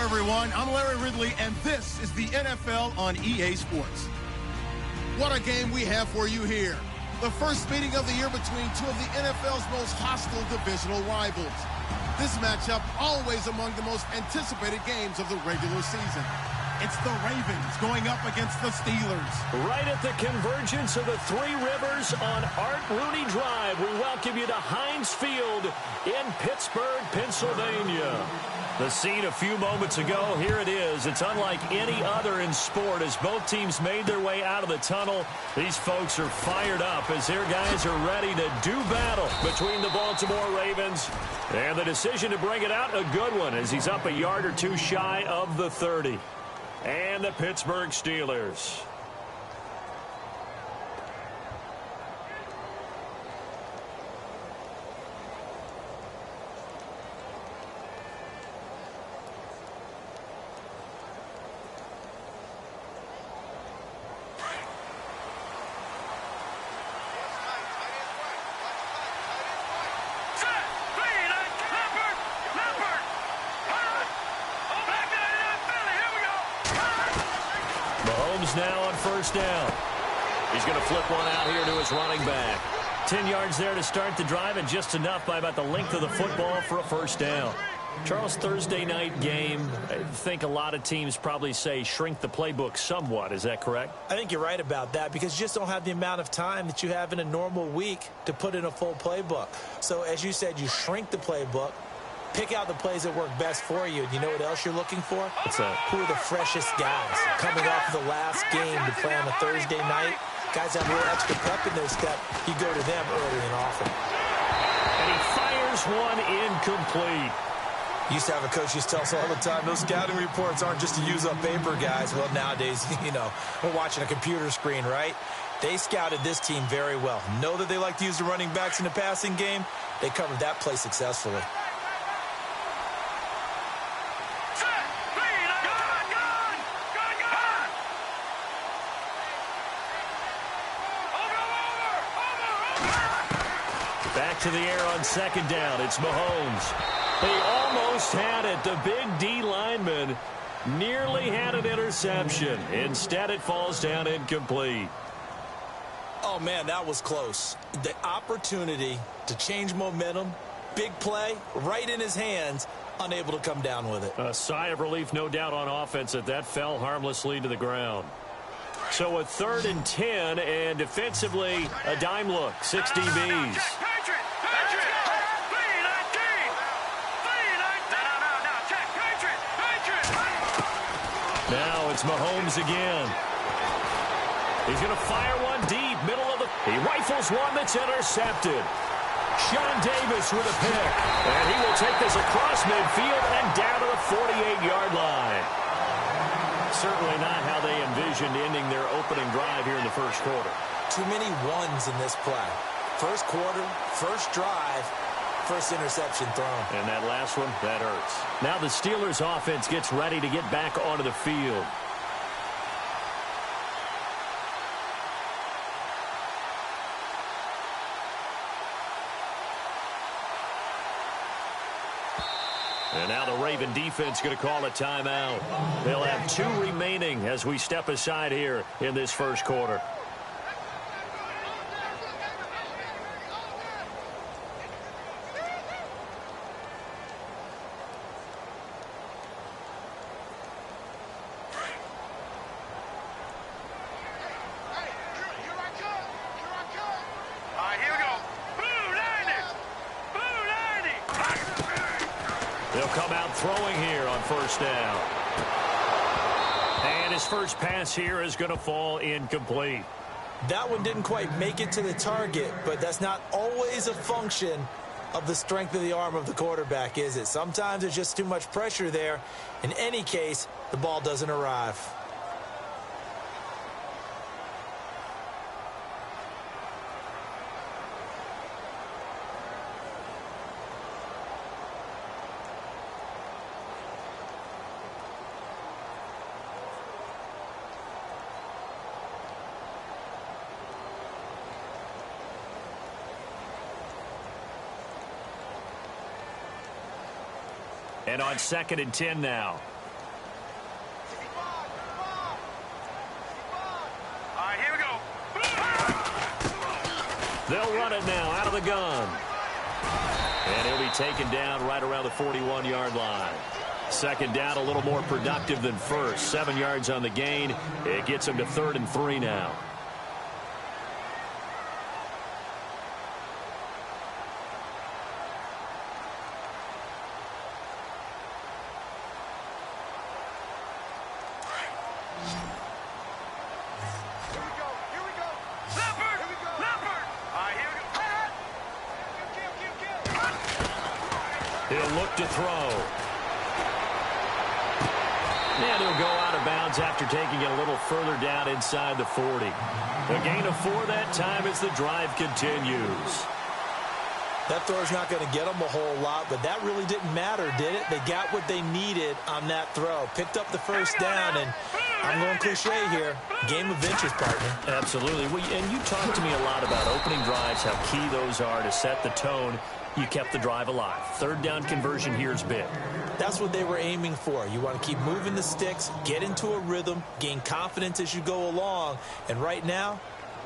everyone. I'm Larry Ridley, and this is the NFL on EA Sports. What a game we have for you here. The first meeting of the year between two of the NFL's most hostile divisional rivals. This matchup always among the most anticipated games of the regular season. It's the Ravens going up against the Steelers. Right at the convergence of the Three Rivers on Art Rooney Drive, we welcome you to Heinz Field in Pittsburgh, Pennsylvania. The scene a few moments ago, here it is. It's unlike any other in sport as both teams made their way out of the tunnel. These folks are fired up as their guys are ready to do battle between the Baltimore Ravens. And the decision to bring it out, a good one, as he's up a yard or two shy of the 30. And the Pittsburgh Steelers. Now on first down. He's going to flip one out here to his running back. 10 yards there to start the drive, and just enough by about the length of the football for a first down. Charles, Thursday night game, I think a lot of teams probably say shrink the playbook somewhat. Is that correct? I think you're right about that because you just don't have the amount of time that you have in a normal week to put in a full playbook. So as you said, you shrink the playbook. Pick out the plays that work best for you. And you know what else you're looking for? What's that? Who are the freshest guys coming off of the last game to play on a Thursday night? Guys have a little extra pep in their step. You go to them early and often. And he fires one incomplete. Used to have a coach used to tell us all the time, those scouting reports aren't just to use up paper, guys. Well, nowadays, you know, we're watching a computer screen, right? They scouted this team very well. Know that they like to use the running backs in the passing game. They covered that play successfully. Back to the air on second down. It's Mahomes. They almost had it. The big D lineman nearly had an interception. Instead, it falls down incomplete. Oh, man, that was close. The opportunity to change momentum, big play, right in his hands, unable to come down with it. A sigh of relief, no doubt, on offense that fell harmlessly to the ground. So a 3rd and 10, and defensively, a dime look, 6 DBs. Now it's Mahomes again. He's going to fire one deep, middle of the... He rifles one that's intercepted. Sean Davis with a pick. And he will take this across midfield and down to the 48-yard line. Certainly not how they envisioned ending their opening drive here in the first quarter. Too many ones in this play. First quarter, first drive, first interception thrown. And that last one, that hurts. Now the Steelers offense gets ready to get back onto the field. And now the Raven defense going to call a timeout. They'll have 2 remaining as we step aside here in this first quarter. They'll come out throwing here on first down. And his first pass here is going to fall incomplete. That one didn't quite make it to the target, but that's not always a function of the strength of the arm of the quarterback, is it? Sometimes there's just too much pressure there. In any case, the ball doesn't arrive. And on 2nd and 10 now. They'll run it now out of the gun. And he'll be taken down right around the 41-yard line. Second down, a little more productive than first. 7 yards on the gain. It gets him to 3rd and 3 now. He'll look to throw. And he'll go out of bounds after taking it a little further down inside the 40. A gain of 4 that time as the drive continues. That throw's not going to get them a whole lot, but that really didn't matter, did it? They got what they needed on that throw. Picked up the first down, and I'm going cliche here. Game of inches, partner. Absolutely. And you talked to me a lot about opening drives, how key those are to set the tone. You kept the drive alive. 3rd down conversion here is big. That's what they were aiming for. You want to keep moving the sticks, get into a rhythm, gain confidence as you go along. And right now,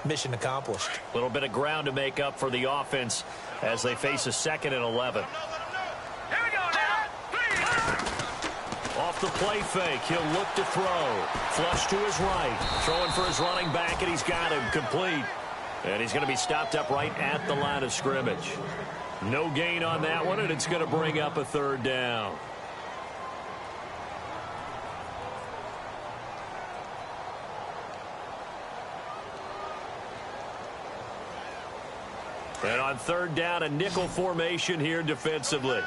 mission accomplished. A little bit of ground to make up for the offense as they face a 2nd and 11. Here we go now. Off the play fake, he'll look to throw. Flush to his right. Throwing for his running back, and he's got him complete. And he's going to be stopped up right at the line of scrimmage. No gain on that one, and it's going to bring up a 3rd down. And on 3rd down, a nickel formation here defensively.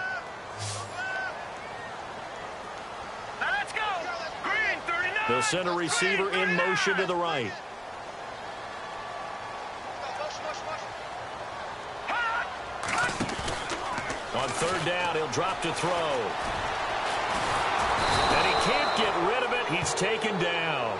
Now let's go. Green, 39. They'll send a receiver in motion to the right. On 3rd down, he'll drop to throw. And he can't get rid of it. He's taken down.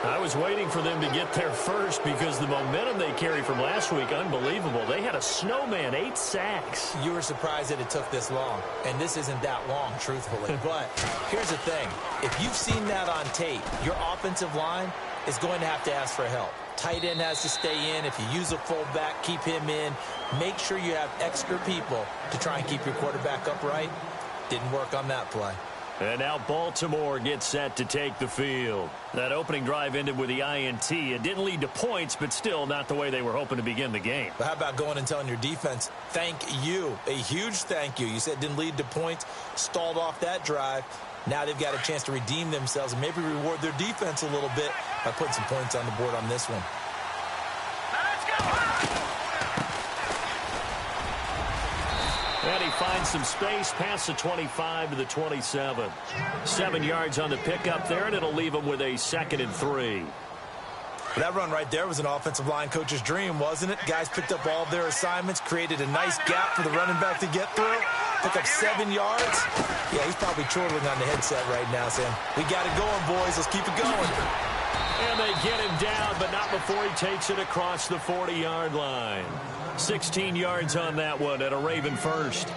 I was waiting for them to get there first because the momentum they carry from last week, unbelievable. They had a snowman, 8 sacks. You were surprised that it took this long, and this isn't that long, truthfully. But here's the thing. If you've seen that on tape, your offensive line is going to have to ask for help. Tight end has to stay in. If you use a fullback, keep him in. Make sure you have extra people to try and keep your quarterback upright. Didn't work on that play. And now Baltimore gets set to take the field. That opening drive ended with the INT. It didn't lead to points, but still not the way they were hoping to begin the game. But how about going and telling your defense, thank you, a huge thank you. You said it didn't lead to points, stalled off that drive. Now they've got a chance to redeem themselves and maybe reward their defense a little bit by putting some points on the board on this one. And he finds some space past the 25 to the 27. 7 yards on the pickup there, and it'll leave him with a 2nd and 3. That run right there was an offensive line coach's dream, wasn't it? Guys picked up all of their assignments, created a nice gap for the running back to get through. Pick up 7 yards. Yeah, he's probably chortling on the headset right now, saying, we got it going, boys. Let's keep it going. And they get him down, but not before he takes it across the 40-yard line. 16 yards on that one at a Raven first.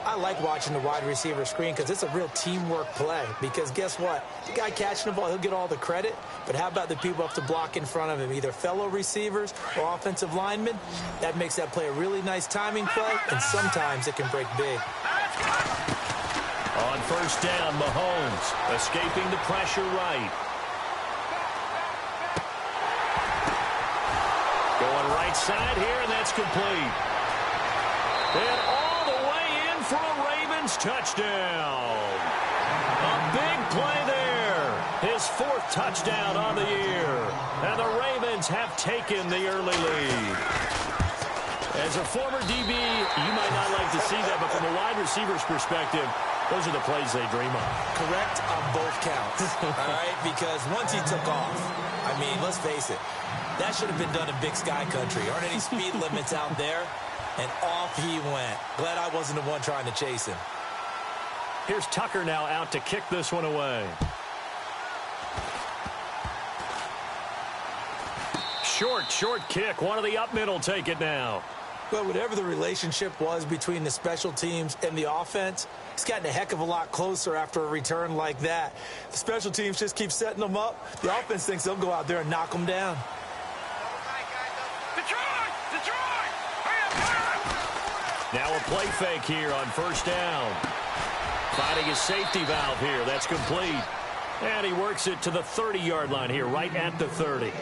I like watching the wide receiver screen because it's a real teamwork play. Because guess what? The guy catching the ball, he'll get all the credit. But how about the people up to block in front of him, either fellow receivers or offensive linemen? That makes that play a really nice timing play, and sometimes it can break big. On 1st down, Mahomes escaping the pressure right. Going right side here, and that's complete. And all the way in for a Ravens touchdown. A big play there. His 4th touchdown on the year. And the Ravens have taken the early lead. As a former DB, you might not like to see that, but from a wide receiver's perspective, those are the plays they dream of. Correct on both counts, all right? Because once he took off, I mean, let's face it, that should have been done in Big Sky Country. Aren't any speed limits out there? And off he went. Glad I wasn't the one trying to chase him. Here's Tucker now out to kick this one away. Short kick. One of the up middle take it now. Well, whatever the relationship was between the special teams and the offense, it's gotten a heck of a lot closer after a return like that. The special teams just keep setting them up. The offense thinks they'll go out there and knock them down. Now a play fake here on first down. Finding his safety valve here. That's complete. And he works it to the 30-yard line here, right at the 30.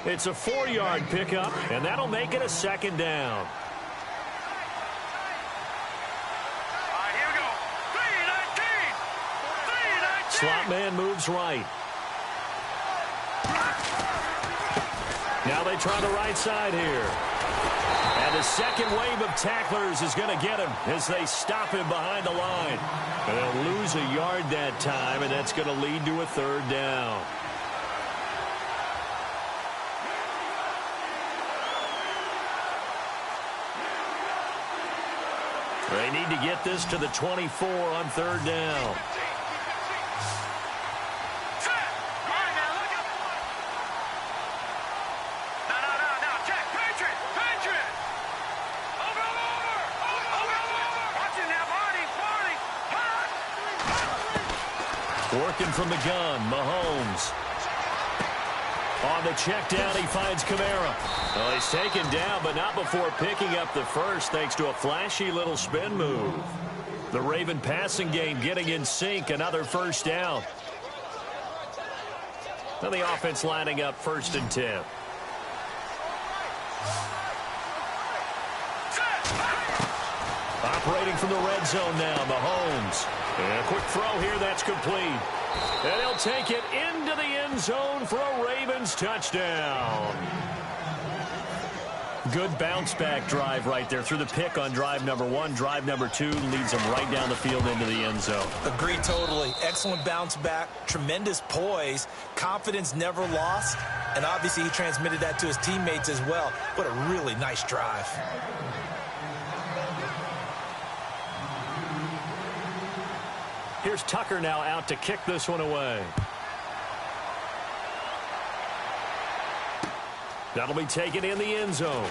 It's a 4-yard pickup, and that'll make it a second down. Here we go. 3-19. Slot man moves right. Now they try the right side here. And the second wave of tacklers is going to get him as they stop him behind the line. And they'll lose a yard that time, and that's going to lead to a third down. They need to get this to the 24 on third down. Working from the gun, Mahomes. On the check down, he finds Kamara. Well, he's taken down, but not before picking up the first, thanks to a flashy little spin move. The Raven passing game getting in sync, another first down. Now the offense lining up 1st and 10. Operating from the red zone now, Mahomes. And a quick throw here, that's complete. And he'll take it into the end zone for a Ravens touchdown. Good bounce-back drive right there through the pick on drive number 1. Drive number 2 leads him right down the field into the end zone. Agreed totally. Excellent bounce back, tremendous poise, confidence never lost, and obviously he transmitted that to his teammates as well. What a really nice drive. Here's Tucker now out to kick this one away. That'll be taken in the end zone.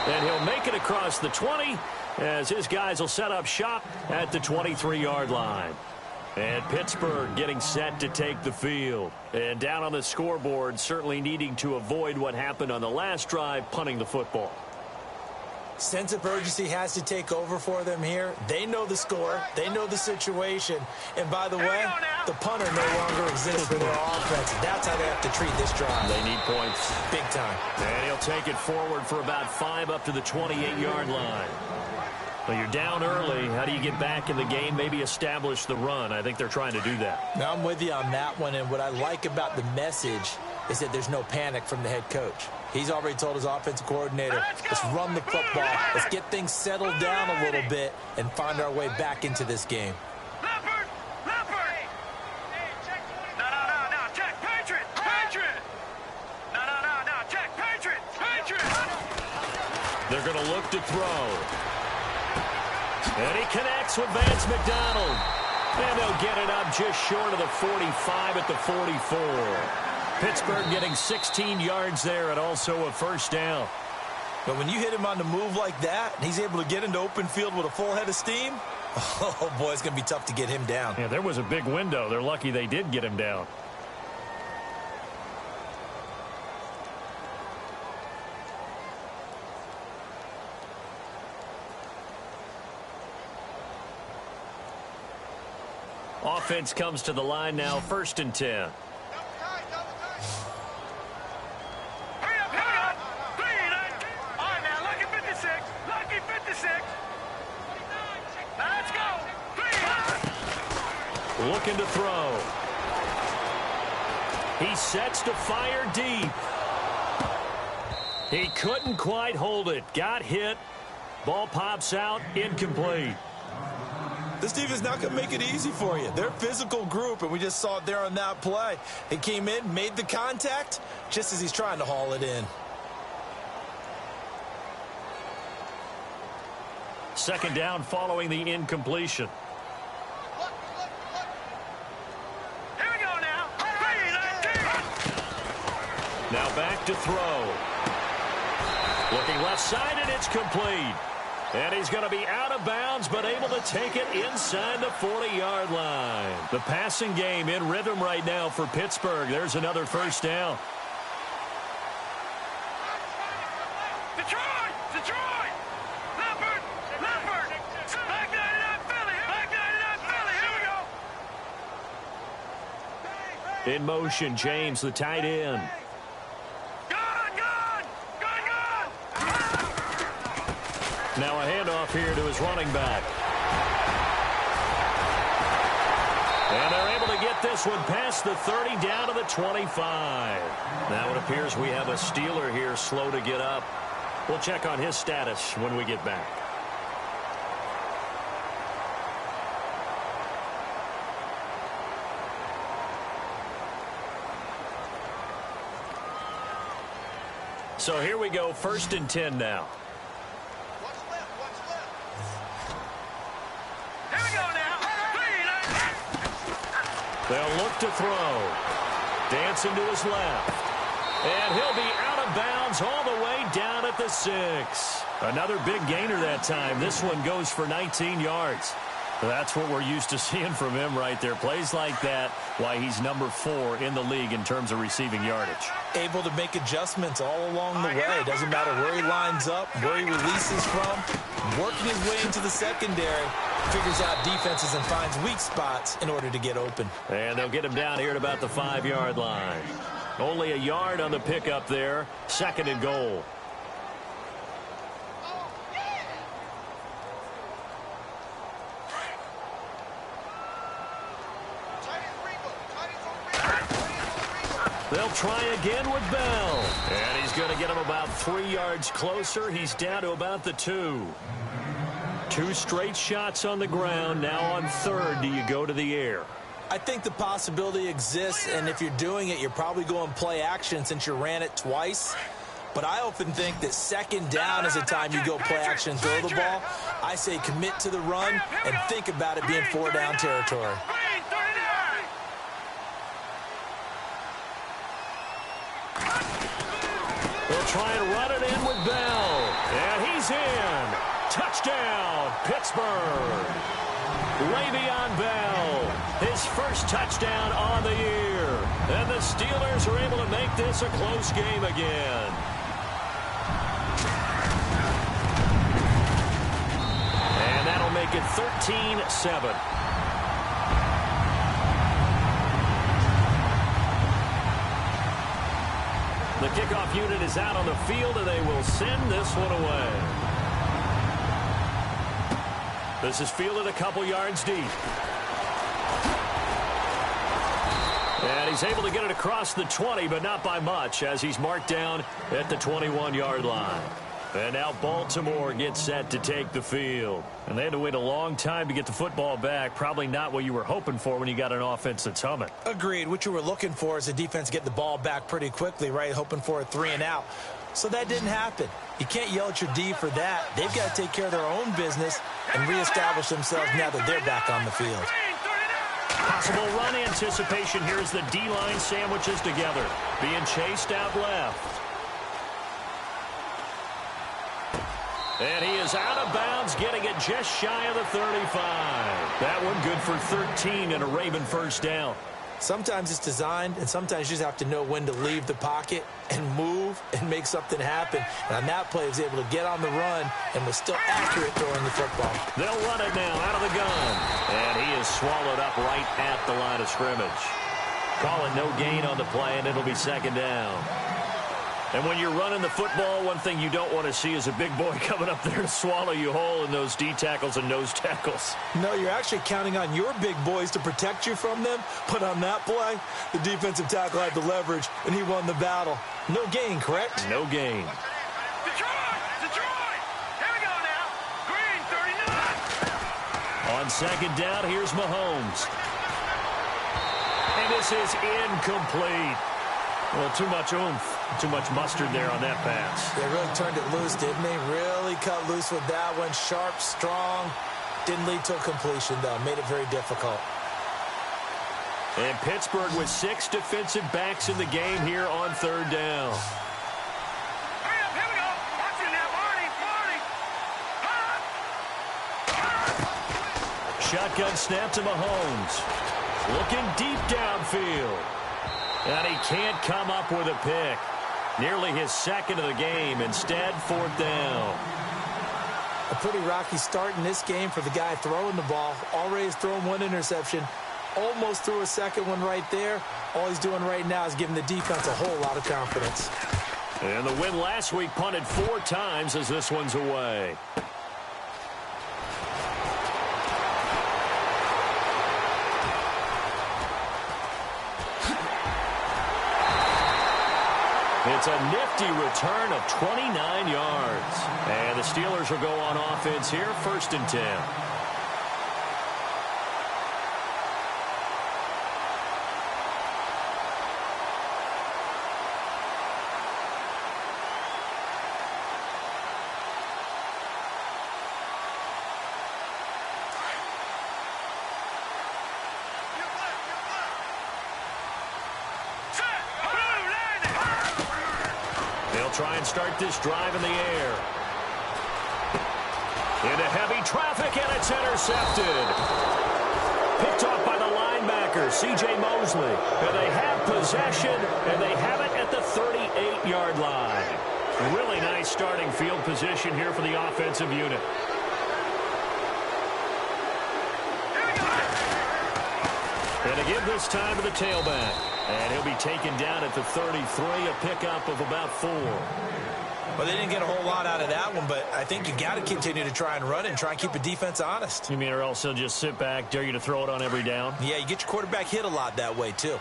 And he'll make it across the 20 as his guys will set up shop at the 23-yard line. And Pittsburgh getting set to take the field. And down on the scoreboard, certainly needing to avoid what happened on the last drive, punting the football. Sense of urgency has to take over for them here. They know the score. They know the situation. And by the way, the punter no longer exists for their offense. That's how they have to treat this drive. They need points. Big time. And he'll take it forward for about 5 up to the 28-yard line. Well, you're down early. How do you get back in the game? Maybe establish the run. I think they're trying to do that. Now, I'm with you on that one. And what I like about the message is that there's no panic from the head coach. He's already told his offensive coordinator, let's run the football, let's get things settled down a little bit and find our way back into this game. Leopard! Leopard! No, check, Patriot! Patriot! No, check, Patriot! Patriot! They're going to look to throw. And he connects with Vance McDonald. And they'll get it up just short of the 45 at the 44. Pittsburgh getting 16 yards there and also a first down. But when you hit him on the move like that, and he's able to get into open field with a full head of steam, oh, boy, it's going to be tough to get him down. Yeah, there was a big window. They're lucky they did get him down. Offense comes to the line now, 1st and 10. Looking to throw. He sets to fire deep. He couldn't quite hold it. Got hit. Ball pops out. Incomplete. This defense is not going to make it easy for you. They're a physical group, and we just saw it there on that play. He came in, made the contact, just as he's trying to haul it in. Second down following the incompletion. Now back to throw. Looking left side, and it's complete. And he's going to be out of bounds, but able to take it inside the 40-yard line. The passing game in rhythm right now for Pittsburgh. There's another first down. Detroit! Detroit! Leopard! Leopard! Back 99 Philly! Back 99 Philly! Here we go! In motion, James, the tight end. Now a handoff here to his running back. And they're able to get this one past the 30 down to the 25. Now it appears we have a Steeler here slow to get up. We'll check on his status when we get back. So here we go, 1st and 10 now. They'll look to throw. Dancing to his left. And he'll be out of bounds all the way down at the 6. Another big gainer that time. This one goes for 19 yards. That's what we're used to seeing from him right there. Plays like that, why he's number 4 in the league in terms of receiving yardage. Able to make adjustments all along the way. It doesn't matter where he lines up, where he releases from. Working his way into the secondary. Figures out defenses and finds weak spots in order to get open. And they'll get him down here at about the 5-yard line. Only a yard on the pickup there. 2nd and goal. They'll try again with Bell. And he's going to get him about 3 yards closer. He's down to about the 2. 2 straight shots on the ground. Now on 3rd, do you go to the air? I think the possibility exists, and if you're doing it, you're probably going play action since you ran it twice. But I often think that 2nd down is the time you go play action and throw the ball. I say commit to the run and think about it being 4-down territory. They'll try and run it in with Bell. And he's in. Touchdown, Pittsburgh. Le'Veon Bell, his first touchdown on the year. And the Steelers are able to make this a close game again. And that'll make it 13-7. The kickoff unit is out on the field, and they will send this one away. This is fielded a couple yards deep. And he's able to get it across the 20, but not by much, as he's marked down at the 21-yard line. And now Baltimore gets set to take the field. And they had to wait a long time to get the football back. Probably not what you were hoping for when you got an offense that's humming. Agreed. What you were looking for is the defense get the ball back pretty quickly, right? Hoping for a 3-and-out. So that didn't happen. You can't yell at your D for that. They've got to take care of their own business and reestablish themselves now that they're back on the field. Possible run anticipation here as the D-line sandwiches together. Being chased out left. And he is out of bounds, getting it just shy of the 35. That one good for 13 and a Raven first down. Sometimes it's designed, and sometimes you just have to know when to leave the pocket and move and make something happen. And on that play, he was able to get on the run and was still accurate throwing the football. They'll run it now out of the gun. And he is swallowed up right at the line of scrimmage. Call it no gain on the play, and it'll be 2nd down. And when you're running the football, one thing you don't want to see is a big boy coming up there to swallow you whole in those D tackles and nose tackles. No, you're actually counting on your big boys to protect you from them. But on that play, the defensive tackle had the leverage, and he won the battle. No gain, correct? No gain. Detroit! Detroit! Here we go now. Green, 39. On 2nd down, here's Mahomes. And this is incomplete. Well, too much oomph, too much mustard there on that pass. They really turned it loose, didn't they? Really cut loose with that one. Sharp, strong. Didn't lead to a completion, though. Made it very difficult. And Pittsburgh with 6 defensive backs in the game here on 3rd down. Hurry up, here we go. Watch it now, Marty. Shotgun snap to Mahomes. Looking deep downfield. And he can't come up with a pick. Nearly his second of the game. Instead, 4th down. A pretty rocky start in this game for the guy throwing the ball. Already has thrown one interception. Almost threw a second one right there. All he's doing right now is giving the defense a whole lot of confidence. And the win last week punted 4 times as this one's away. It's a nifty return of 29 yards. And the Steelers will go on offense here, 1st and 10. Try and start this drive in the air. Into heavy traffic, and it's intercepted. Picked off by the linebacker, C.J. Mosley. And they have possession, and they have it at the 38-yard line. Really nice starting field position here for the offensive unit. And to give this time to the tailback. And he'll be taken down at the 33, a pickup of about 4. Well, they didn't get a whole lot out of that one, but I think you got to continue to try and run and try and keep the defense honest. You mean or else he'll just sit back, dare you to throw it on every down? Yeah, you get your quarterback hit a lot that way, too.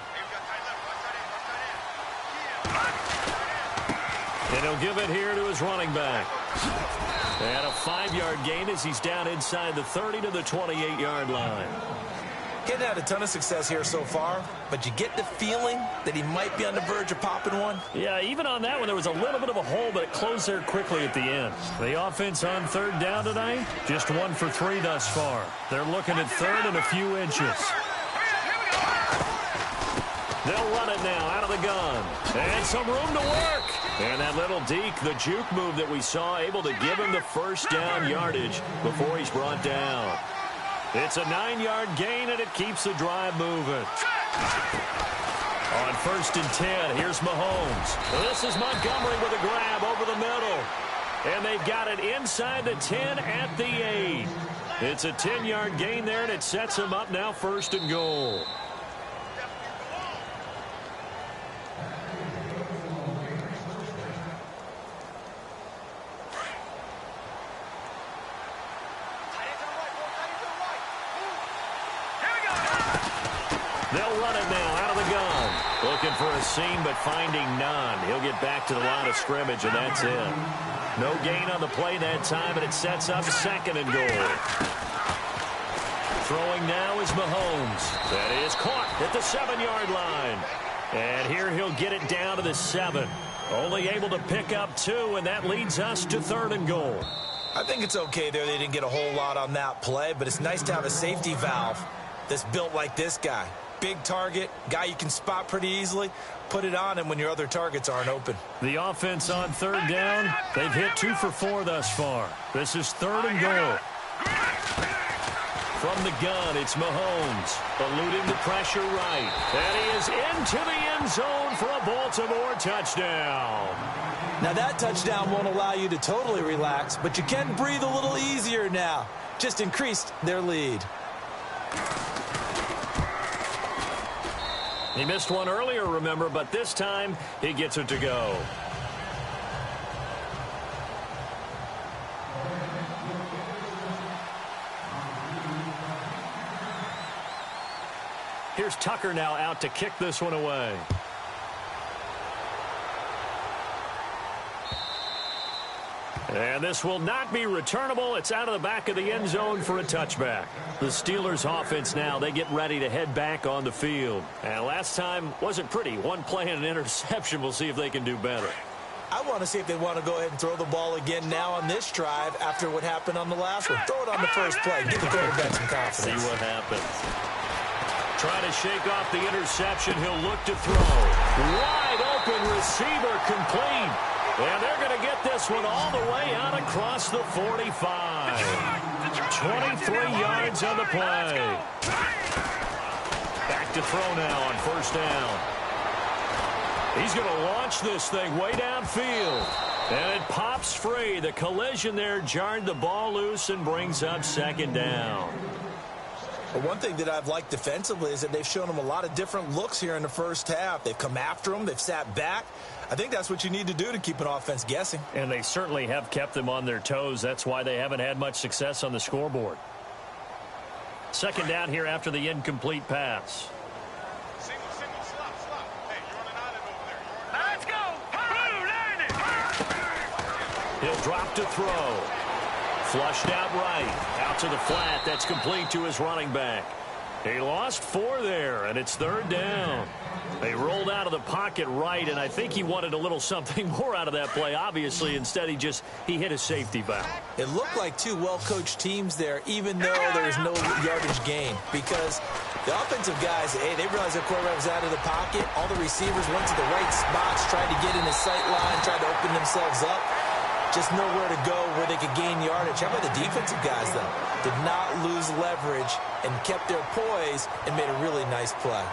And he'll give it here to his running back. And a 5-yard gain as he's down inside the 30 to the 28-yard line. He hadn't had a ton of success here so far, but you get the feeling that he might be on the verge of popping one. Yeah, even on that one, there was a little bit of a hole, but it closed there quickly at the end. The offense on 3rd down tonight, just 1 for 3 thus far. They're looking at 3rd and a few inches. They'll run it now out of the gun. And some room to work. And that little deke, the juke move that we saw, able to give him the 1st down yardage before he's brought down. It's a 9-yard gain, and it keeps the drive moving. On 1st and 10, here's Mahomes. This is Montgomery with a grab over the middle. And they've got it inside the 10 at the 8. It's a 10-yard gain there, and it sets them up now 1st and goal. They'll run it now out of the gun. Looking for a seam, but finding none. He'll get back to the line of scrimmage, and that's it. No gain on the play that time, and it sets up 2nd and goal. Throwing now is Mahomes. That is caught at the 7-yard line. And here he'll get it down to the 7. Only able to pick up 2, and that leads us to 3rd and goal. I think it's okay there. They didn't get a whole lot on that play, but it's nice to have a safety valve that's built like this guy. Big target, guy you can spot pretty easily. Put it on him when your other targets aren't open. The offense on 3rd down, they've hit 2 for 4 thus far. This is 3rd and goal. From the gun, it's Mahomes, eluding the pressure right. And he is into the end zone for a Baltimore touchdown. Now that touchdown won't allow you to totally relax, but you can breathe a little easier now. Just increased their lead. He missed one earlier, remember, but this time he gets it to go. Here's Tucker now out to kick this one away. And this will not be returnable. It's out of the back of the end zone for a touchback. The Steelers offense now, they get ready to head back on the field. And last time wasn't pretty. One play and an interception. We'll see if they can do better. I want to see if they want to go ahead and throw the ball again now on this drive after what happened on the last one. Throw it on the first play. Give the quarterback some confidence. See what happens. Trying to shake off the interception. He'll look to throw. Wide open receiver complete. And they're going to get this one all the way out across the 45. 23 yards on the play. Back to throw now on 1st down. He's going to launch this thing way downfield. And it pops free. The collision there jarred the ball loose and brings up second down. But one thing that I've liked defensively is that they've shown them a lot of different looks here in the first half. They've come after them. They've sat back. I think that's what you need to do to keep an offense guessing. And they certainly have kept them on their toes. That's why they haven't had much success on the scoreboard. Second down here after the incomplete pass. Single, slop. Hey, you're on an island over there. Let's go. Blue, landing. He'll drop to throw. Flushed out right. Out to the flat. That's complete to his running back. He lost 4 there, and it's third down. They rolled out of the pocket right, and I think he wanted a little something more out of that play, obviously. Instead, he hit a safety valve. It looked like 2 well-coached teams there, even though there was no yardage gain, because the offensive guys, they realized their quarterback was out of the pocket. All the receivers went to the right spots, tried to get in his sight line, tried to open themselves up. Just nowhere to go where they could gain yardage. How about the defensive guys, though? Did not lose leverage and kept their poise and made a really nice play.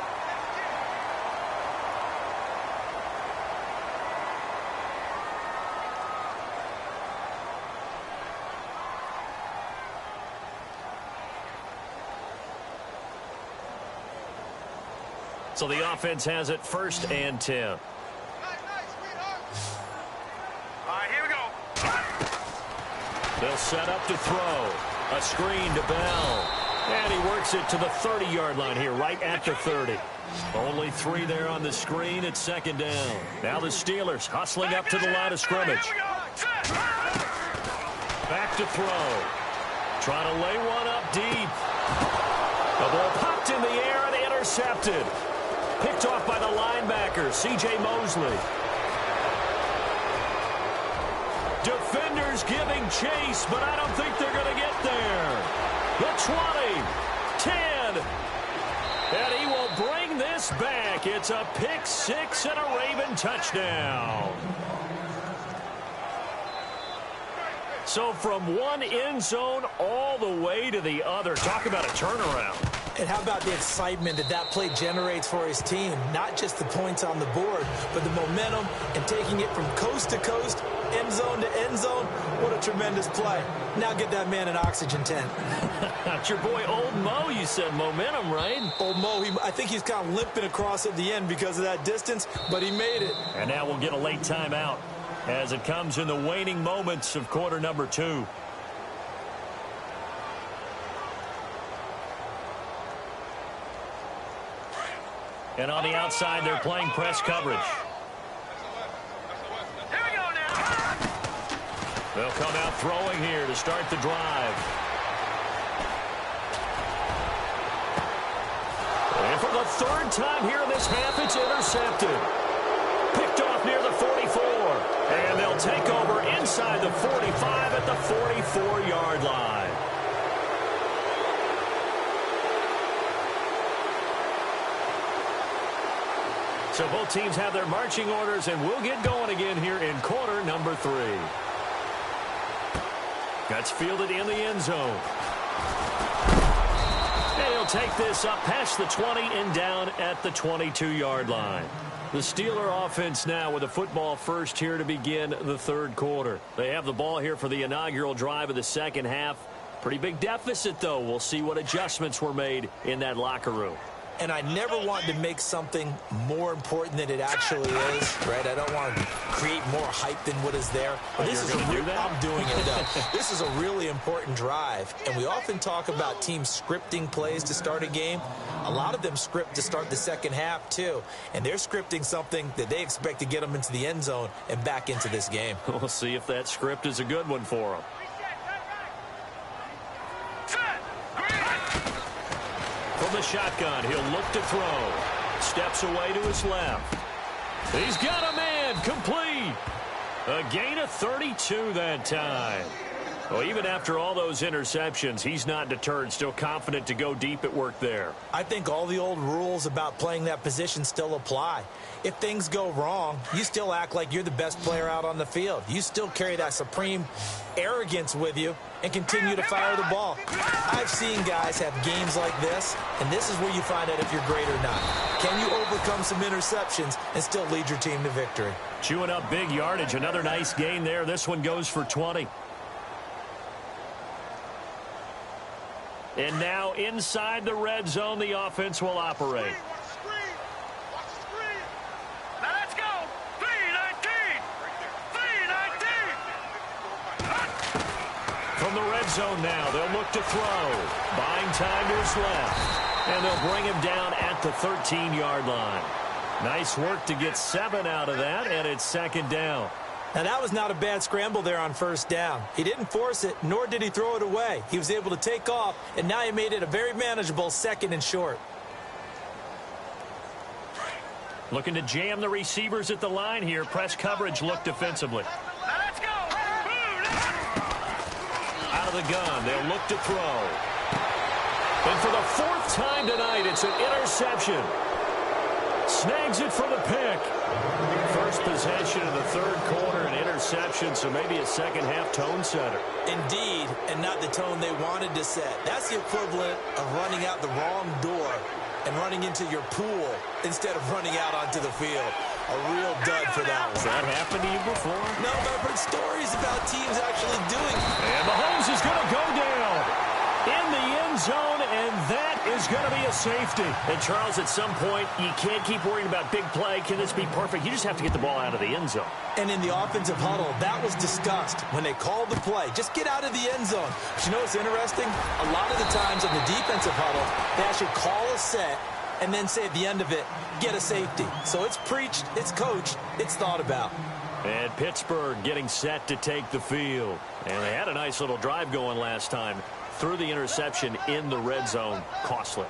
So the offense has it 1st and 10. They'll set up to throw. A screen to Bell. And he works it to the 30-yard line here, right at the 30. Only 3 there on the screen. It's second down. Now the Steelers hustling up to the line of scrimmage. Back to throw. Trying to lay one up deep. The ball popped in the air and intercepted. Picked off by the linebacker, C.J. Mosley. Defenders giving chase, but I don't think they're going to get there. The 20, 10, and he will bring this back. It's a pick 6 and a Raven touchdown. So from one end zone all the way to the other. Talk about a turnaround. And how about the excitement that play generates for his team? Not just the points on the board, but the momentum and taking it from coast to coast, end zone to end zone. What a tremendous play. Now get that man an oxygen tent. That's your boy Old Mo. You said momentum, right? Old Mo, I think he's kind of limping across at the end because of that distance, but he made it. And now we'll get a late timeout as it comes in the waning moments of quarter number 2. And on the outside, they're playing press coverage. Here we go now. They'll come out throwing here to start the drive. And for the 3rd time here in this half, it's intercepted. Picked off near the 44. And they'll take over inside the 45 at the 44-yard line. So both teams have their marching orders, and we'll get going again here in quarter number 3. That's fielded in the end zone. And he'll take this up past the 20 and down at the 22-yard line. The Steeler offense now with a football first here to begin the 3rd quarter. They have the ball here for the inaugural drive of the second half. Pretty big deficit, though. We'll see what adjustments were made in that locker room. And I never want to make something more important than it actually is, right? I don't want to create more hype than what is there. But this is I'm doing it, though. This is a really important drive. And we often talk about teams scripting plays to start a game. A lot of them script to start the second half, too. And they're scripting something that they expect to get them into the end zone and back into this game. We'll see if that script is a good one for them. From the shotgun, he'll look to throw. Steps away to his left. He's got a man complete. A gain of 32 that time. Well, even after all those interceptions, he's not deterred, still confident to go deep at work there. I think all the old rules about playing that position still apply. If things go wrong, you still act like you're the best player out on the field. You still carry that supreme arrogance with you and continue to fire the ball. I've seen guys have games like this, and this is where you find out if you're great or not. Can you overcome some interceptions and still lead your team to victory? Chewing up big yardage. Another nice gain there. This one goes for 20. And now inside the red zone, the offense will operate. Now let's go. 3-19. 3-19. From the red zone now, they'll look to throw. Buying time to his left. And they'll bring him down at the 13-yard line. Nice work to get 7 out of that, and it's second down. Now, that was not a bad scramble there on first down. He didn't force it, nor did he throw it away. He was able to take off, and now he made it a very manageable 2nd and short. Looking to jam the receivers at the line here. Press coverage look defensively. Now let's go. Out of the gun, they'll look to throw. And for the 4th time tonight, it's an interception. Snags it for the pick. First possession of the 3rd quarter, an interception, so maybe a second-half tone setter. Indeed, and not the tone they wanted to set. That's the equivalent of running out the wrong door and running into your pool instead of running out onto the field. A real dud for that one. Has that happened to you before? No, but I've heard stories about teams actually doing it. And Mahomes is going to go down in the end zone, and that is going to be a safety. And, Charles, at some point, you can't keep worrying about big play. Can this be perfect? You just have to get the ball out of the end zone. And in the offensive huddle, that was discussed when they called the play. Just get out of the end zone. But you know what's interesting? A lot of the times in the defensive huddle, they actually call a set and then say at the end of it, get a safety. So it's preached, it's coached, it's thought about. And Pittsburgh getting set to take the field. And they had a nice little drive going last time. Threw the interception in the red zone. Costly.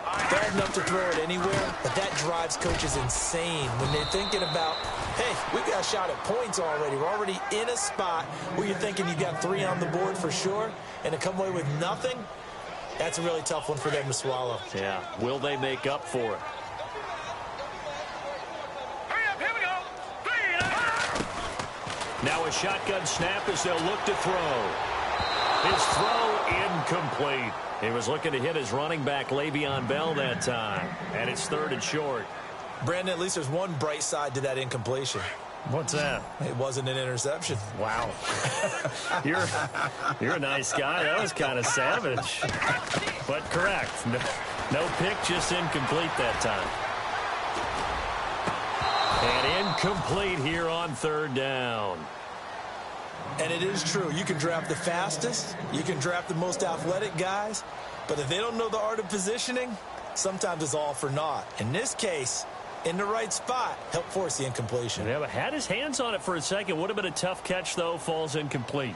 Bad enough to throw it anywhere, but that drives coaches insane when they're thinking about, hey, we got a shot at points already. We're already in a spot where you're thinking you got 3 on the board for sure, and to come away with nothing, that's a really tough one for them to swallow. Yeah. Will they make up for it? Hurry up, here we go. 3-19. Now a shotgun snap as they'll look to throw. His throw incomplete. He was looking to hit his running back, Le'Veon Bell, that time. And it's 3rd and short. Brandon, at least there's one bright side to that incompletion. What's that? It wasn't an interception. Wow. You're a nice guy. That was kind of savage. But correct. No pick, just incomplete that time. And incomplete here on 3rd down. And it is true. You can draft the fastest. You can draft the most athletic guys. But if they don't know the art of positioning, sometimes it's all for naught. In this case, in the right spot, helped force the incompletion. Yeah, but had his hands on it for a second. Would have been a tough catch, though. Falls incomplete.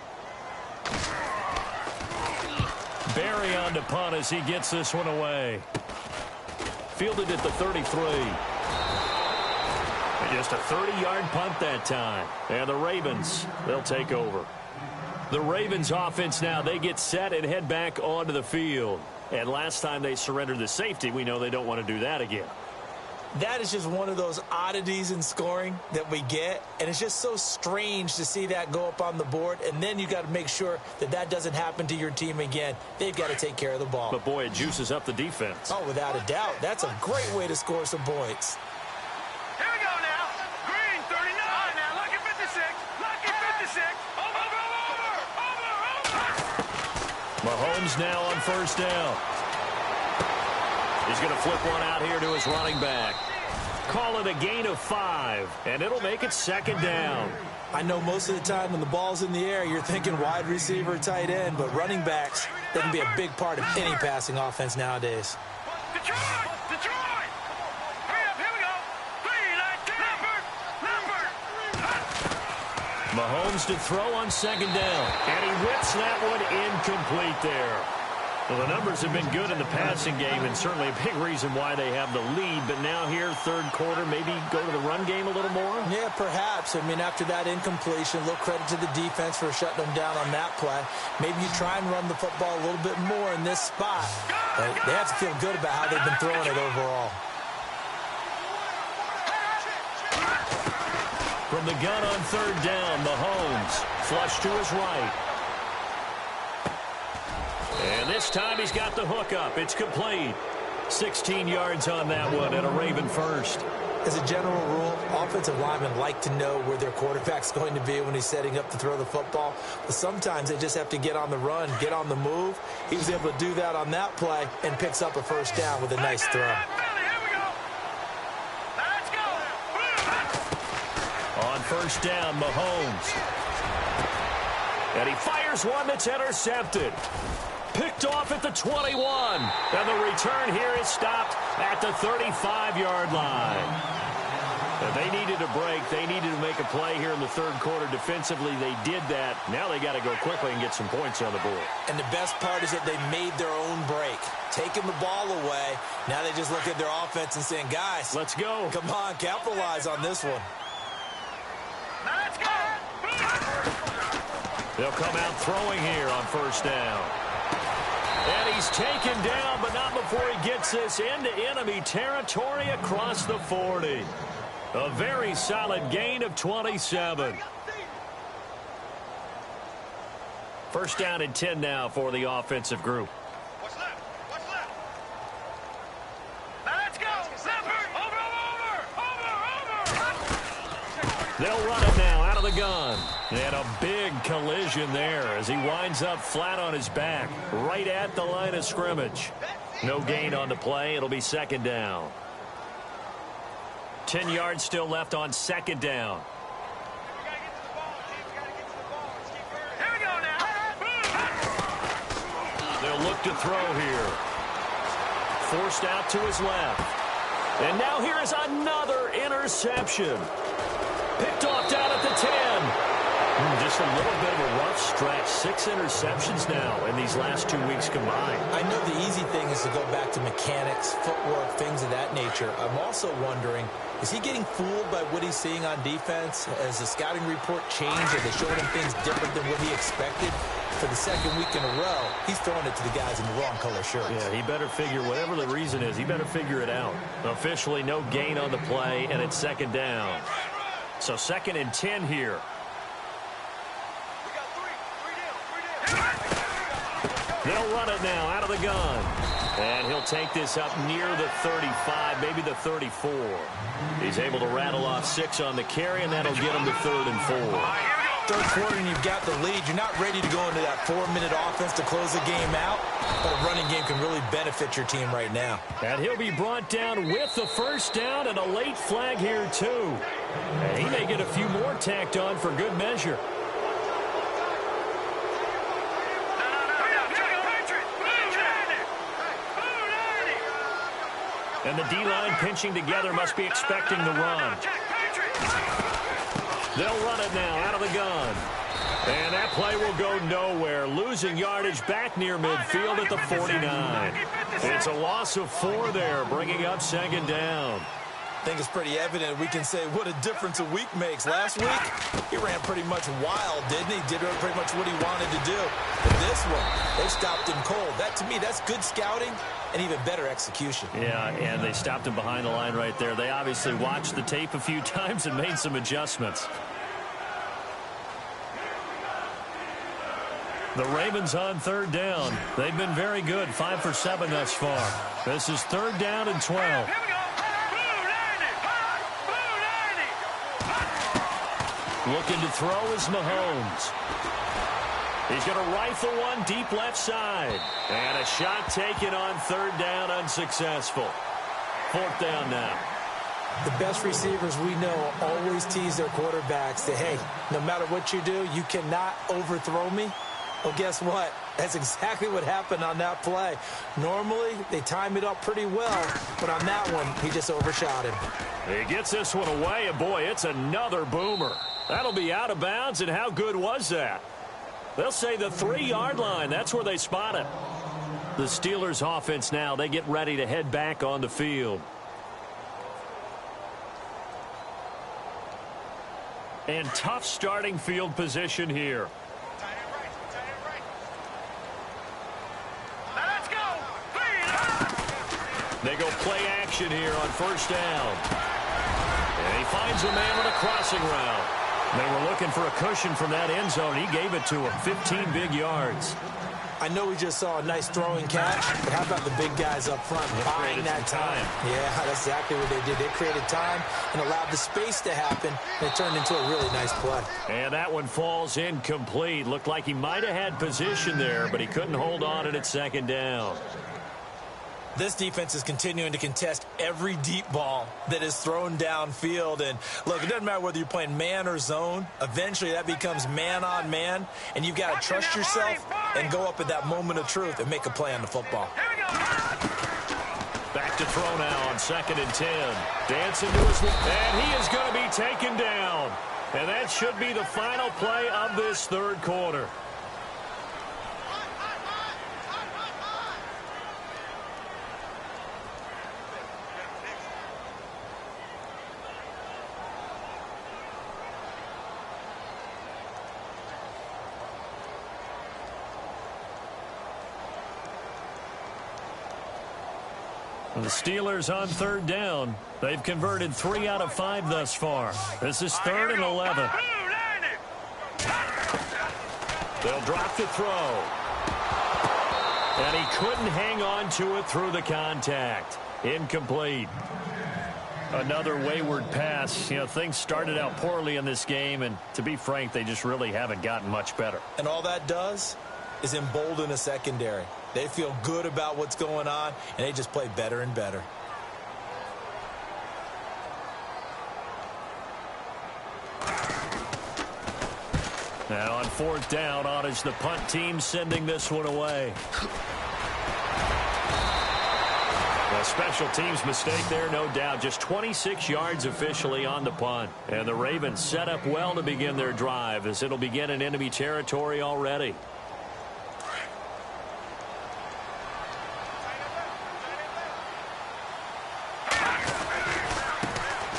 Barry on to punt as he gets this one away. Fielded at the 33. Just a 30-yard punt that time. And the Ravens, they'll take over. The Ravens offense now, they get set and head back onto the field. And last time they surrendered the safety, we know they don't want to do that again. That is just one of those oddities in scoring that we get. And it's just so strange to see that go up on the board. And then you got to make sure that that doesn't happen to your team again. They've got to take care of the ball. But, boy, it juices up the defense. Oh, without a doubt. That's a great way to score some points. Here we go now. Green, 39. Now, lucky 56. Lucky 56. Over. Mahomes now on 1st down. He's going to flip one out here to his running back. Call it a gain of 5, and it'll make it 2nd down. I know most of the time when the ball's in the air, you're thinking wide receiver, tight end, but running backs, they can be a big part of any passing offense nowadays. Detroit! Detroit! Hurry up, here we go. 3-19. Lambert! Mahomes to throw on 2nd down, and he whips that one incomplete there. Well, the numbers have been good in the passing game, and certainly a big reason why they have the lead. But now here, third quarter, maybe go to the run game a little more? Yeah, perhaps. I mean, after that incompletion, a little credit to the defense for shutting them down on that play. Maybe you try and run the football a little bit more in this spot. But they have to feel good about how they've been throwing it overall. From the gun on third down, Mahomes flush to his right. And this time he's got the hook up. It's complete. 16 yards on that one and a Raven first. As a general rule, offensive linemen like to know where their quarterback's going to be when he's setting up to throw the football. But sometimes they just have to get on the run, get on the move. He was able to do that on that play and picks up a first down with a nice throw. On first down, Mahomes. And he fires one that's intercepted. Picked off at the 21. And the return here is stopped at the 35-yard line. And they needed a break. They needed to make a play here in the third quarter defensively. They did that. Now they got to go quickly and get some points on the board. And the best part is that they made their own break. Taking the ball away. Now they just look at their offense and saying, guys, let's go. Come on, capitalize on this one. Let's go. They'll come out throwing here on first down. And he's taken down, but not before he gets this into enemy territory across the 40. A very solid gain of 27. First down and 10 now for the offensive group. What's left? What's left? Let's go. Over. They'll run it now out of the gun. And a big collision there as he winds up flat on his back right at the line of scrimmage. No gain on the play. It'll be second down. 10 yards still left on second down. Here we go now. They'll look to throw here. Forced out to his left. And now here is another interception. Picked off down at the 10. Just a little bit of a rough stretch. 6 interceptions now in these last 2 weeks combined. I know the easy thing is to go back to mechanics, footwork, things of that nature. I'm also wondering, is he getting fooled by what he's seeing on defense? Has the scouting report changed? Are they showing him things different than what he expected? For the second week in a row, he's throwing it to the guys in the wrong color shirts. Yeah, he better figure, whatever the reason is, he better figure it out. Officially, no gain on the play, and it's second down. So second and 10 here. They'll run it now out of the gun. And he'll take this up near the 35, maybe the 34. He's able to rattle off 6 on the carry, and that'll get him to 3rd and 4. Third quarter and you've got the lead. You're not ready to go into that 4-minute offense to close the game out, but a running game can really benefit your team right now. And he'll be brought down with the first down and a late flag here, too. And he may get a few more tacked on for good measure. And the D-line pinching together must be expecting the run. They'll run it now out of the gun. And that play will go nowhere. Losing yardage back near midfield at the 49. It's a loss of 4 there, bringing up second down. I think it's pretty evident. We can say what a difference a week makes. Last week, he ran pretty much wild, didn't he? Did pretty much what he wanted to do. But this one, they stopped him cold. That, to me, that's good scouting and even better execution. Yeah, and they stopped him behind the line right there. They obviously watched the tape a few times and made some adjustments. The Ravens on third down. They've been very good, 5 for 7 thus far. This is 3rd down and 12. Looking to throw is Mahomes. He's going to rifle one deep left side. And a shot taken on 3rd down, unsuccessful. 4th down now. The best receivers we know always tease their quarterbacks that, hey, no matter what you do, you cannot overthrow me. Well, guess what? That's exactly what happened on that play. Normally, they time it up pretty well, but on that one, he just overshot him. He gets this one away, and boy, it's another boomer. That'll be out of bounds, and how good was that? They'll say the 3-yard line. That's where they spot it. The Steelers offense now, they get ready to head back on the field. And tough starting field position here. Let's go. They go play action here on first down. And he finds a man on a crossing route. They were looking for a cushion from that end zone. He gave it to him. 15 big yards. I know we just saw a nice throwing catch, but how about the big guys up front buying that time? Yeah, that's exactly what they did. They created time and allowed the space to happen, and it turned into a really nice play. And that one falls incomplete. Looked like he might have had position there, but he couldn't hold on at second down. This defense is continuing to contest every deep ball that is thrown downfield. And, look, it doesn't matter whether you're playing man or zone. Eventually, that becomes man-on-man, and you've got to trust yourself and go up at that moment of truth and make a play on the football. Back to throw now on 2nd and 10. Dancing to his left, and he is going to be taken down. And that should be the final play of this third quarter. The Steelers on third down. They've converted 3 out of 5 thus far. This is 3rd and 11. They'll drop the throw. And he couldn't hang on to it through the contact. Incomplete. Another wayward pass. You know, things started out poorly in this game, and to be frank, they just really haven't gotten much better. And all that does is embolden a secondary. They feel good about what's going on, and they just play better and better. Now on 4th down, on is the punt team sending this one away. A special teams mistake there, no doubt. Just 26 yards officially on the punt. And the Ravens set up well to begin their drive, as it'll begin in enemy territory already.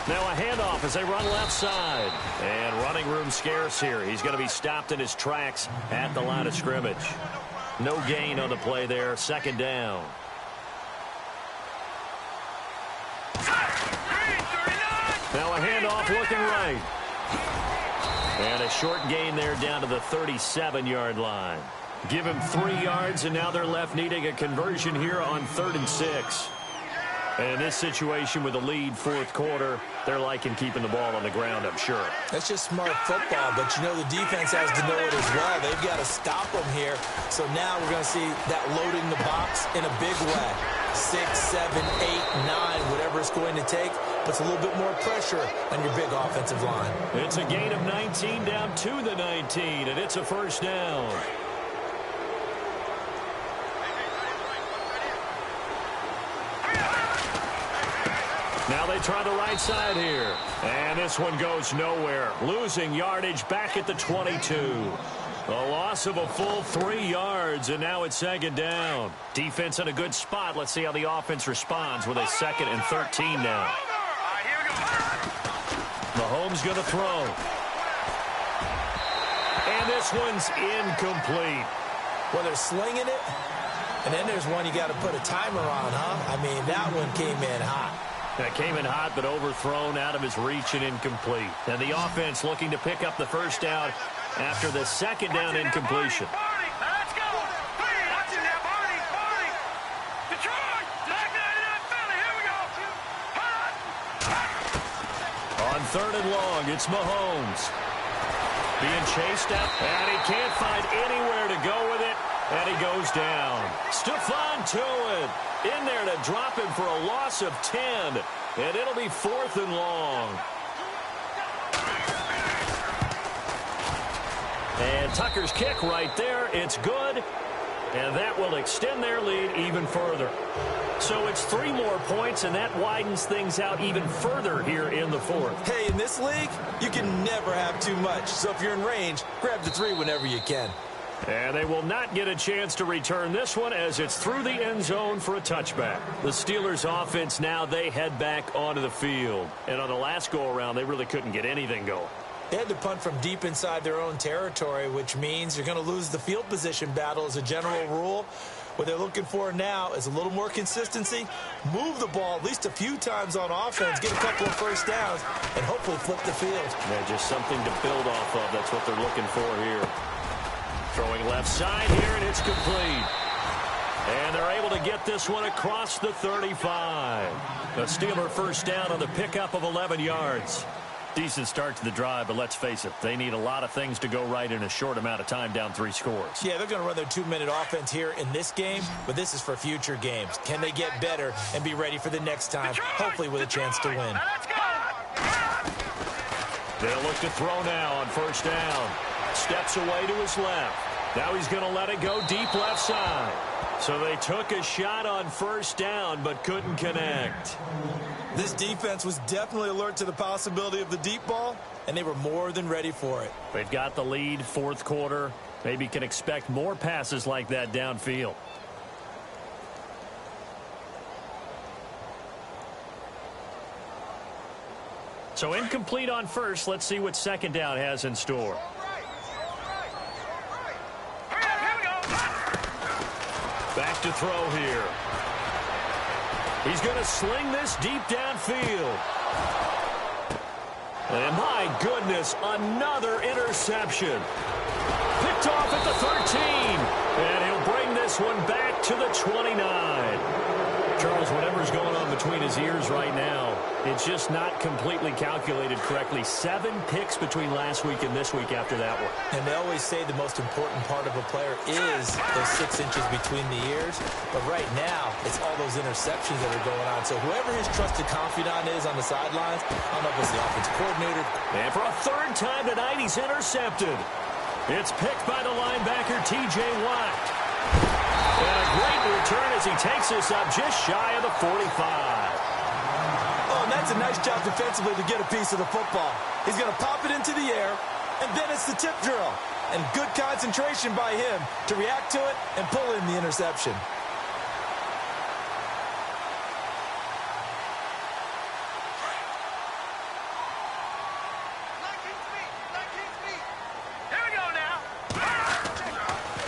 Now a handoff as they run left side. And running room scarce here. He's going to be stopped in his tracks at the line of scrimmage. No gain on the play there. 2nd down. Now a handoff looking right. And a short gain there down to the 37-yard line. Give him 3 yards, and now they're left needing a conversion here on 3rd and 6. And in this situation with the lead 4th quarter, they're liking keeping the ball on the ground, I'm sure. That's just smart football, but you know the defense has to know it as well. They've got to stop them here. So now we're going to see that loading the box in a big way. 6, 7, 8, 9, whatever it's going to take, puts a little bit more pressure on your big offensive line. It's a gain of 19 down to the 19, and it's a 1st down. Now they try the right side here. And this one goes nowhere. Losing yardage back at the 22. A loss of a full 3 yards, and now it's 2nd down. Defense in a good spot. Let's see how the offense responds with a 2nd and 13 now. Mahomes going to throw. And this one's incomplete. Well, they're slinging it, and then there's one you got to put a timer on, huh? I mean, that one came in hot. That came in hot, but overthrown out of his reach and incomplete. And the offense looking to pick up the 1st down after the 2nd down incompletion. Let's go. Watch it now, Barney. Detroit. Philly. Here we go. On 3rd and long, it's Mahomes. Being chased out, and he can't find anywhere to go with it, and he goes down. Stephon Tuitt in there to drop him for a loss of 10, and it'll be 4th and long. And Tucker's kick right there. It's good, and that will extend their lead even further. So it's 3 more points, and that widens things out even further here in the 4th. Hey, in this league, you can never have too much. So if you're in range, grab the 3 whenever you can. And they will not get a chance to return this one as it's through the end zone for a touchback. The Steelers offense now, they head back onto the field. And on the last go-around, they really couldn't get anything going. They had to punt from deep inside their own territory, which means you're going to lose the field position battle as a general rule. What they're looking for now is a little more consistency, move the ball at least a few times on offense, get a couple of first downs, and hopefully flip the field. Yeah, just something to build off of. That's what they're looking for here. Throwing left side here, and it's complete. And they're able to get this one across the 35. A Steeler first down on the pickup of 11 yards. Decent start to the drive, but let's face it, they need a lot of things to go right in a short amount of time, down 3 scores. Yeah, they're going to run their 2-minute offense here in this game, but this is for future games. Can they get better and be ready for the next time, hopefully with a chance to win? They'll look to throw now on first down. Steps away to his left. Now he's going to let it go deep left side. So they took a shot on first down, but couldn't connect. This defense was definitely alert to the possibility of the deep ball, and they were more than ready for it. They've got the lead, 4th quarter. Maybe can expect more passes like that downfield. So incomplete on first. Let's see what second down has in store. Back to throw here. He's going to sling this deep downfield. And my goodness, another interception. Picked off at the 13. And he'll bring this one back to the 29. Charles, whatever's going on between his ears right now, it's just not completely calculated correctly. 7 picks between last week and this week after that one. And they always say the most important part of a player is those 6 inches between the ears. But right now, it's all those interceptions that are going on. So whoever his trusted confidant is on the sidelines, I don't know if it's the offensive coordinator. And for a 3rd time tonight, he's intercepted. It's picked by the linebacker, T.J. Watt. And a great return as he takes this up just shy of the 45. Oh, and that's a nice job defensively to get a piece of the football. He's going to pop it into the air, and then it's the tip drill. And good concentration by him to react to it and pull in the interception.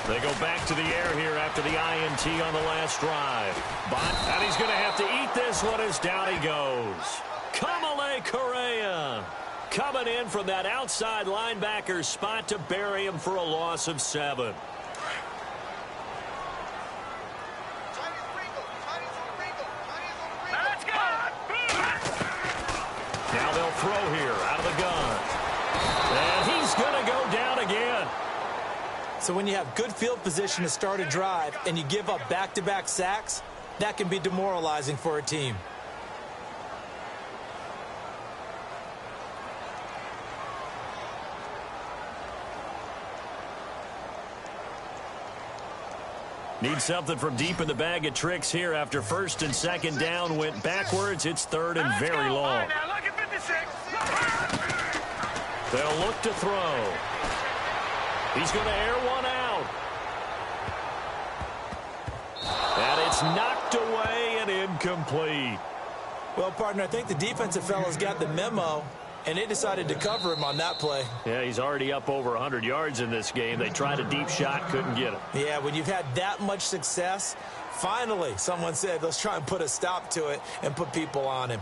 They go back to the air here after the INT on the last drive. And he's going to have to eat this one as down he goes. Kamale Correa coming in from that outside linebacker spot to bury him for a loss of 7. Now they'll throw here out of the gun. And he's going to go down again. So when you have good field position to start a drive and you give up back-to-back sacks, that can be demoralizing for a team. Need something from deep in the bag of tricks here after 1st and 2nd down went backwards. It's 3rd and very long. They'll look to throw. He's going to air one out. And it's knocked away and incomplete. Well, partner, I think the defensive fellas got the memo, and they decided to cover him on that play. Yeah, he's already up over 100 yards in this game. They tried a deep shot, couldn't get him. Yeah, when you've had that much success, finally, someone said, let's try and put a stop to it and put people on him.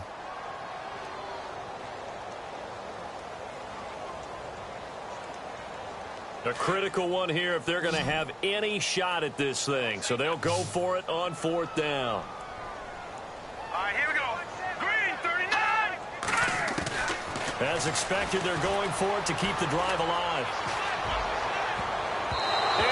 A critical one here if they're going to have any shot at this thing. So they'll go for it on 4th down. All right, here we go. Green, 39. As expected, they're going for it to keep the drive alive.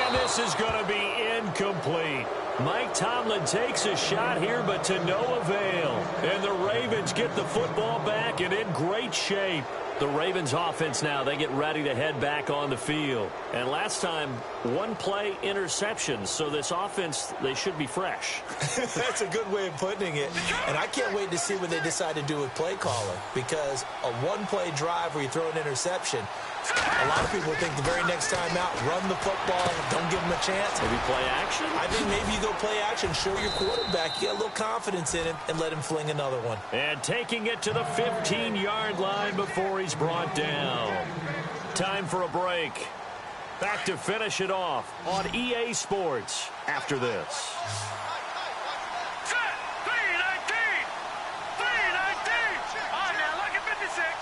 And this is going to be incomplete. Mike Tomlin takes a shot here, but to no avail. And the Ravens get the football back and in great shape. The Ravens offense now, they get ready to head back on the field. And last time, one play interception. So this offense, they should be fresh. That's a good way of putting it. And I can't wait to see what they decide to do with play calling. Because a one-play drive where you throw an interception, a lot of people think the very next time out, run the football, don't give them a chance. Maybe play action? I think maybe you go play action, show your quarterback, you get a little confidence in him, and let him fling another one. And taking it to the 15-yard line before he's brought down. Time for a break. Back to finish it off on EA Sports after this.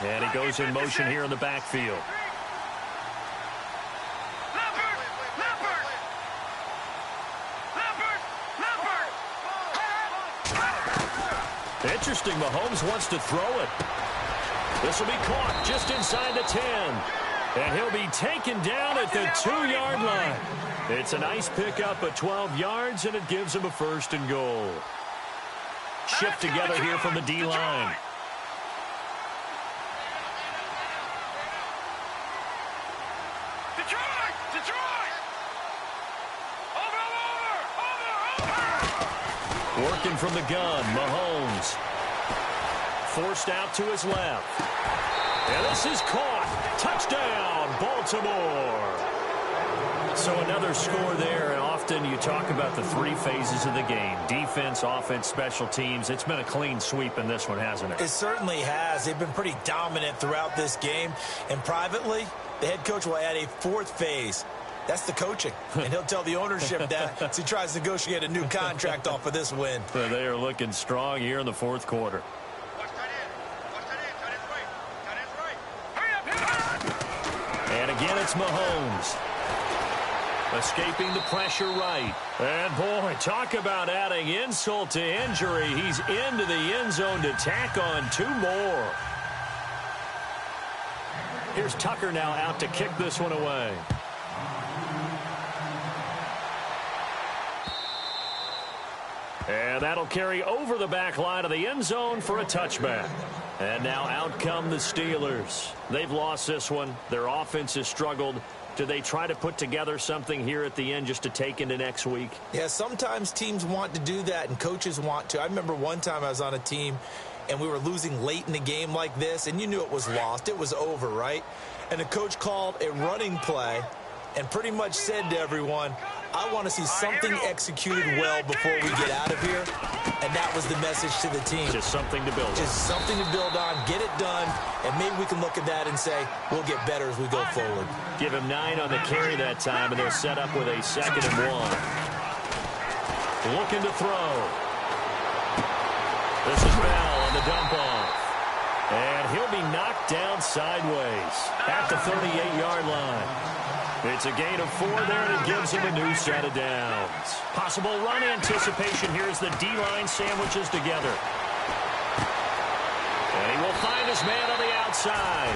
And he goes in motion here in the backfield. Interesting, Mahomes wants to throw it. This will be caught just inside the 10. And he'll be taken down at the 2-yard line. It's a nice pickup of 12 yards, and it gives him a 1st and goal. Shift together here from the D-line. Working from the gun, Mahomes. Forced out to his left. And this is caught. Touchdown, Baltimore. So another score there, and often you talk about the 3 phases of the game. Defense, offense, special teams. It's been a clean sweep in this one, hasn't it? It certainly has. They've been pretty dominant throughout this game. And privately, the head coach will add a 4th phase. That's the coaching. And he'll tell the ownership that as he tries to negotiate a new contract off of this win. So they are looking strong here in the 4th quarter. And again, it's Mahomes. Escaping the pressure right. And, boy, talk about adding insult to injury. He's into the end zone to tack on 2 more. Here's Tucker now out to kick this one away. And that'll carry over the back line of the end zone for a touchback. And now out come the Steelers. They've lost this one. Their offense has struggled. Do they try to put together something here at the end just to take into next week? Yeah, sometimes teams want to do that and coaches want to. I remember one time I was on a team and we were losing late in the game like this, and you knew it was lost. It was over, right? And the coach called a running play and pretty much said to everyone, I want to see something executed well before we get out of here. And that was the message to the team. Just something to build on. Just something to build on, get it done, and maybe we can look at that and say, we'll get better as we go forward. Give him 9 on the carry that time, and they're set up with a 2nd and 1. Looking to throw. This is Bell on the dump off. And he'll be knocked down sideways at the 38-yard line. It's a gain of 4 there, and it gives him a new set of downs. Possible run anticipation here as the D-line sandwiches together. And he will find his man on the outside.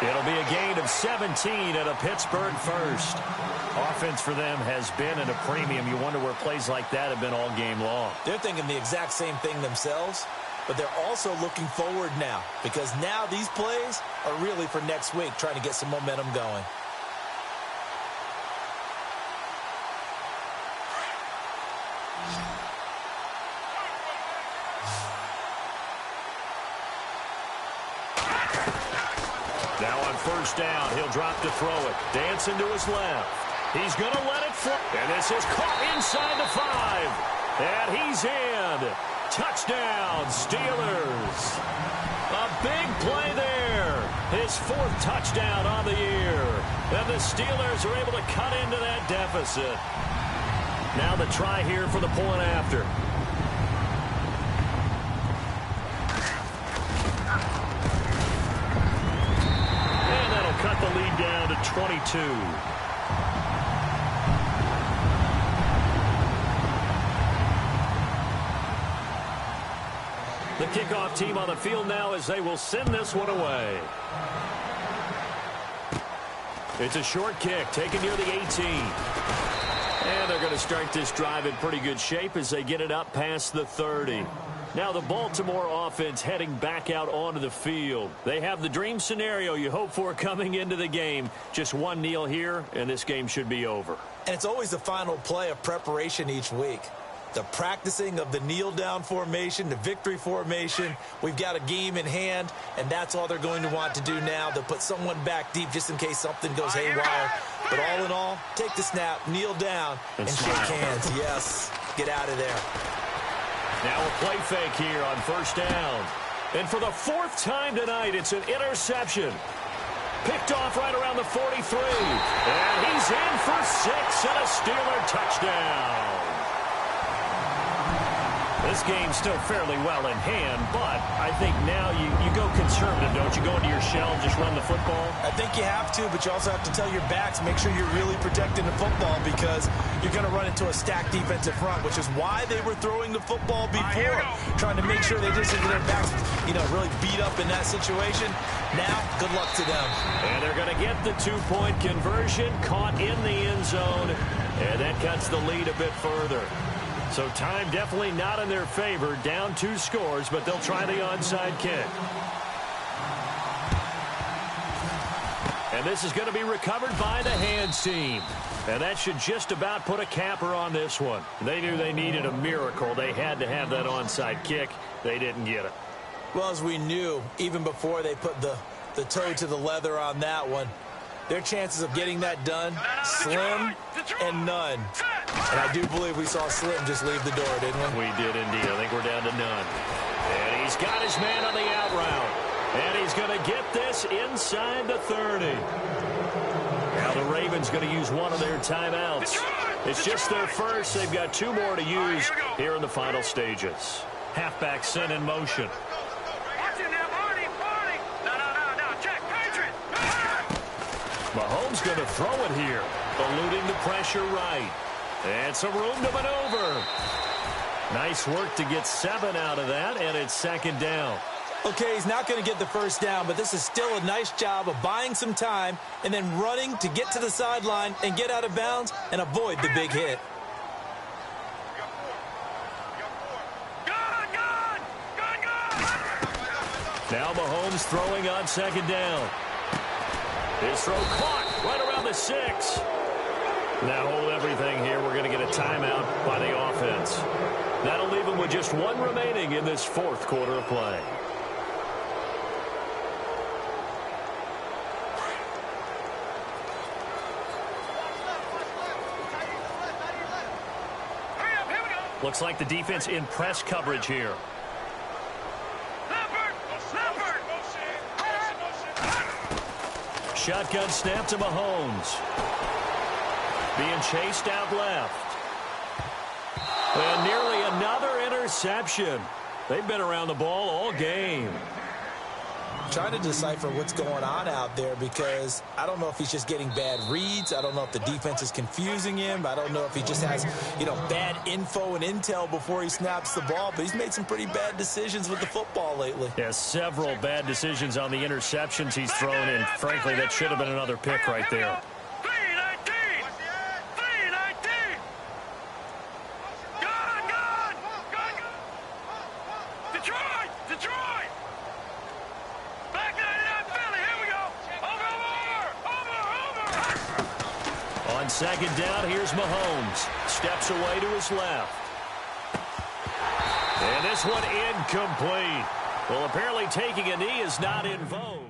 It'll be a gain of 17 and a Pittsburgh 1st. Offense for them has been at a premium. You wonder where plays like that have been all game long. They're thinking the exact same thing themselves, but they're also looking forward now because now these plays are really for next week, trying to get some momentum going. Now on 1st down, he'll drop to throw it. Dancing to his left. He's going to let it fly. And this is caught inside the 5. And he's in. Touchdown, Steelers. A big play there. His 4th touchdown on the year. And the Steelers are able to cut into that deficit. Now the try here for the point after. Cut the lead down to 22. The kickoff team on the field now as they will send this one away. It's a short kick taken near the 18. And they're going to start this drive in pretty good shape as they get it up past the 30. Now the Baltimore offense heading back out onto the field. They have the dream scenario you hope for coming into the game. Just one kneel here, and this game should be over. And it's always the final play of preparation each week. The practicing of the kneel-down formation, the victory formation. We've got a game in hand, and that's all they're going to want to do now. They'll put someone back deep just in case something goes haywire. But all in all, take the snap, kneel down, and shake hands. Yes, get out of there. Now a play fake here on first down. And for the fourth time tonight, it's an interception. Picked off right around the 43. And he's in for 6 and a Steeler touchdown. This game's still fairly well in hand, but I think now you go conservative, don't you? Go into your shell and just run the football? I think you have to, but you also have to tell your backs, make sure you're really protecting the football because you're going to run into a stacked defensive front, which is why they were throwing the football before, trying to make sure they just get their backs, really beat up in that situation. Now, good luck to them. And they're going to get the 2-point conversion, caught in the end zone, and that cuts the lead a bit further. So time definitely not in their favor. Down 2 scores, but they'll try the onside kick. And this is going to be recovered by the hands team. And that should just about put a capper on this one. They knew they needed a miracle. They had to have that onside kick. They didn't get it. Well, as we knew, even before they put the toe to the leather on that one, their chances of getting that done, slim and none. And I do believe we saw Slim just leave the door, didn't we? We did indeed. I think we're down to none. And he's got his man on the out route. And he's going to get this inside the 30. Now the Ravens going to use one of their timeouts. It's just their first. They've got 2 more to use here in the final stages. Halfback sent in motion. Mahomes going to throw it here, eluding the pressure right. And some room to maneuver. Nice work to get 7 out of that, and it's second down. Okay, he's not going to get the first down, but this is still a nice job of buying some time and then running to get to the sideline and get out of bounds and avoid the big hit. Now Mahomes throwing on second down. His throw caught right around the 6. Now hold everything here. We're going to get a timeout by the offense. That'll leave them with just 1 remaining in this 4th quarter of play. Looks like the defense in press coverage here. Shotgun snap to Mahomes. Being chased out left. And nearly another interception. They've been around the ball all game. Trying to decipher what's going on out there because I don't know if he's just getting bad reads. I don't know if the defense is confusing him. I don't know if he just has, bad info and intel before he snaps the ball. But he's made some pretty bad decisions with the football lately. Yeah, several bad decisions on the interceptions he's thrown in. Frankly, that should have been another pick right there. On second down, here's Mahomes. Steps away to his left. And this one incomplete. Well, apparently taking a knee is not in vogue.